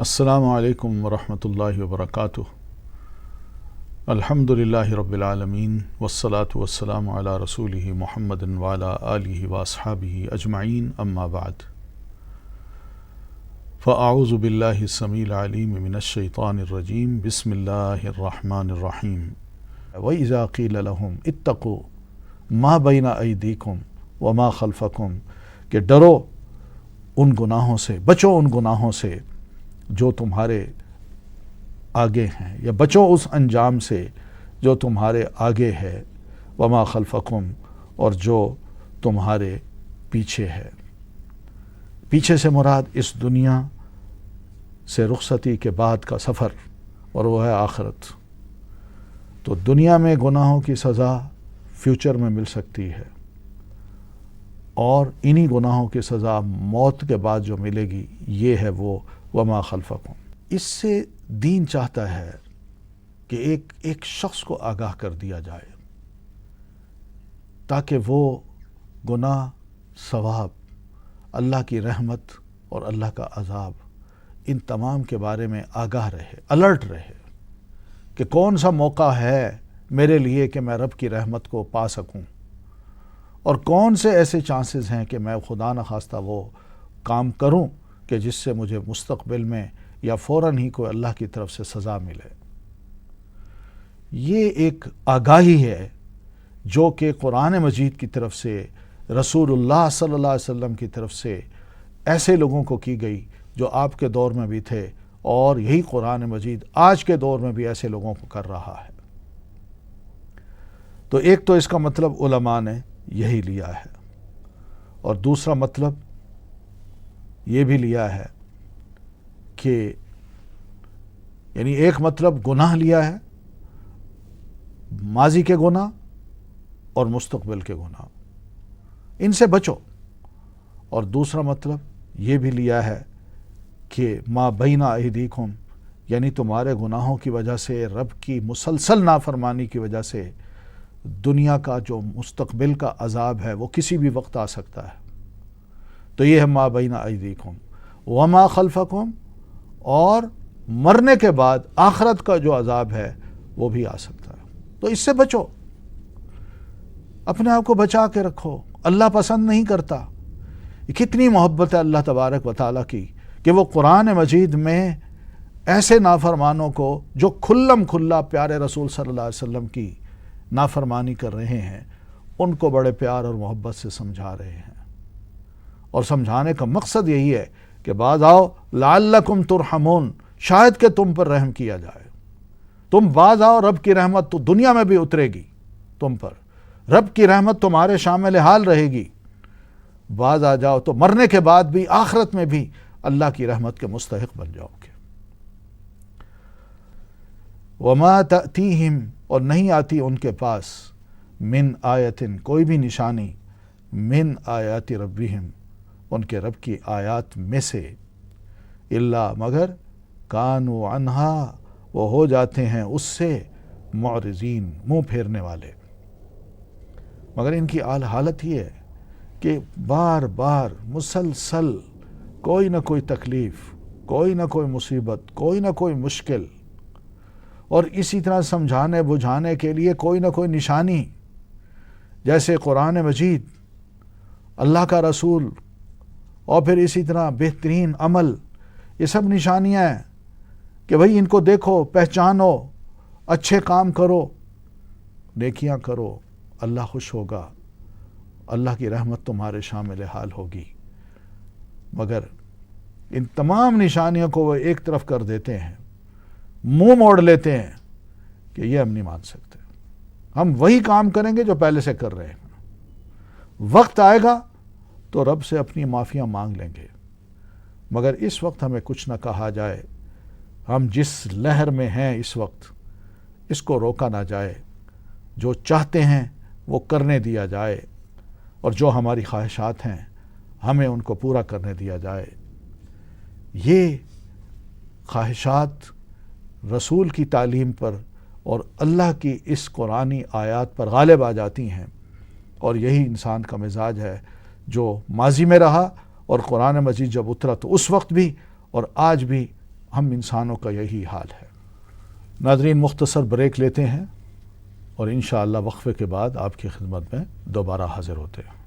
السلام علیکم ورحمۃ اللہ وبرکاتہ۔ الحمدللہ رب العالمین والصلاة والسلام علی رسولہ محمد وعلی آلہ واصحابہ اجمعین، اما بعد فاعوذ باللہ السمیع العلیم من الشیطان الرجیم، بسم اللہ الرحمن الرحیم۔ وَإِذَا قِيلَ لَهُمْ اتَّقُوا مَا بَيْنَ أَيْدِيكُمْ وَمَا خَلْفَكُمْ، کہ ڈرو ان گناہوں سے، بچو ان گناہوں سے جو تمہارے آگے ہیں، یا بچو اس انجام سے جو تمہارے آگے ہے، وما خلفکم، اور جو تمہارے پیچھے ہے۔ پیچھے سے مراد اس دنیا سے رخصتی کے بعد کا سفر، اور وہ ہے آخرت۔ تو دنیا میں گناہوں کی سزا فیوچر میں مل سکتی ہے، اور انہی گناہوں کی سزا موت کے بعد جو ملے گی یہ ہے وہ وما خلفکم۔ اس سے دین چاہتا ہے کہ ایک شخص کو آگاہ کر دیا جائے تاکہ وہ گناہ، ثواب، اللہ کی رحمت اور اللہ کا عذاب، ان تمام کے بارے میں آگاہ رہے، الرٹ رہے کہ کون سا موقع ہے میرے لیے کہ میں رب کی رحمت کو پا سکوں، اور کون سے ایسے چانسز ہیں کہ میں خدا نخواستہ وہ کام کروں کہ جس سے مجھے مستقبل میں یا فوراً ہی کوئی اللہ کی طرف سے سزا ملے۔ یہ ایک آگاہی ہے جو کہ قرآن مجید کی طرف سے، رسول اللہ صلی اللہ علیہ وسلم کی طرف سے ایسے لوگوں کو کی گئی جو آپ کے دور میں بھی تھے، اور یہی قرآن مجید آج کے دور میں بھی ایسے لوگوں کو کر رہا ہے۔ تو ایک تو اس کا مطلب علماء نے یہی لیا ہے، اور دوسرا مطلب یہ بھی لیا ہے کہ یعنی ایک مطلب گناہ لیا ہے، ماضی کے گناہ اور مستقبل کے گناہ، ان سے بچو، اور دوسرا مطلب یہ بھی لیا ہے کہ ما بین ایدیکم، یعنی تمہارے گناہوں کی وجہ سے، رب کی مسلسل نافرمانی کی وجہ سے دنیا کا جو مستقبل کا عذاب ہے وہ کسی بھی وقت آ سکتا ہے۔ تو یہ ہے ما بین ایدیکم وما خلفکم، اور مرنے کے بعد آخرت کا جو عذاب ہے وہ بھی آ سکتا ہے۔ تو اس سے بچو، اپنے آپ کو بچا کے رکھو۔ اللہ پسند نہیں کرتا۔ کتنی محبت ہے اللہ تبارک و تعالیٰ کی کہ وہ قرآن مجید میں ایسے نافرمانوں کو جو کھلم کھلا پیارے رسول صلی اللہ علیہ وسلم کی نافرمانی کر رہے ہیں، ان کو بڑے پیار اور محبت سے سمجھا رہے ہیں، اور سمجھانے کا مقصد یہی ہے کہ باز آؤ لعلکم ترحمون، شاید کہ تم پر رحم کیا جائے۔ تم باز آؤ، رب کی رحمت تو دنیا میں بھی اترے گی تم پر، رب کی رحمت تمہارے شامل حال رہے گی۔ باز آ جاؤ تو مرنے کے بعد بھی، آخرت میں بھی اللہ کی رحمت کے مستحق بن جاؤ گے۔ وما تأتیہم، اور نہیں آتی ان کے پاس، من آیت، کوئی بھی نشانی، من آیات ربہم، ان کے رب کی آیات میں سے، الا، مگر کانوا عنہا، وہ ہو جاتے ہیں اس سے معرضین، منہ پھیرنے والے۔ مگر ان کی حالت یہ ہے کہ بار بار مسلسل کوئی نہ کوئی تکلیف، کوئی نہ کوئی مصیبت، کوئی نہ کوئی مشکل، اور اسی طرح سمجھانے بجھانے کے لیے کوئی نہ کوئی نشانی، جیسے قرآن مجید، اللہ کا رسول، اور پھر اسی طرح بہترین عمل، یہ سب نشانیاں ہیں کہ بھئی ان کو دیکھو، پہچانو، اچھے کام کرو، نیکیاں کرو، اللہ خوش ہوگا، اللہ کی رحمت تمہارے شامل حال ہوگی۔ مگر ان تمام نشانیوں کو وہ ایک طرف کر دیتے ہیں، منہ موڑ لیتے ہیں کہ یہ ہم نہیں مان سکتے، ہم وہی کام کریں گے جو پہلے سے کر رہے ہیں۔ وقت آئے گا تو رب سے اپنی معافیاں مانگ لیں گے، مگر اس وقت ہمیں کچھ نہ کہا جائے، ہم جس لہر میں ہیں اس وقت، اس کو روکا نہ جائے، جو چاہتے ہیں وہ کرنے دیا جائے، اور جو ہماری خواہشات ہیں ہمیں ان کو پورا کرنے دیا جائے۔ یہ خواہشات رسول کی تعلیم پر اور اللہ کی اس قرآنی آیات پر غالب آ جاتی ہیں، اور یہی انسان کا مزاج ہے جو ماضی میں رہا، اور قرآن مجید جب اترا تو اس وقت بھی اور آج بھی ہم انسانوں کا یہی حال ہے۔ ناظرین، مختصر بریک لیتے ہیں اور انشاءاللہ وقفے کے بعد آپ کی خدمت میں دوبارہ حاضر ہوتے ہیں۔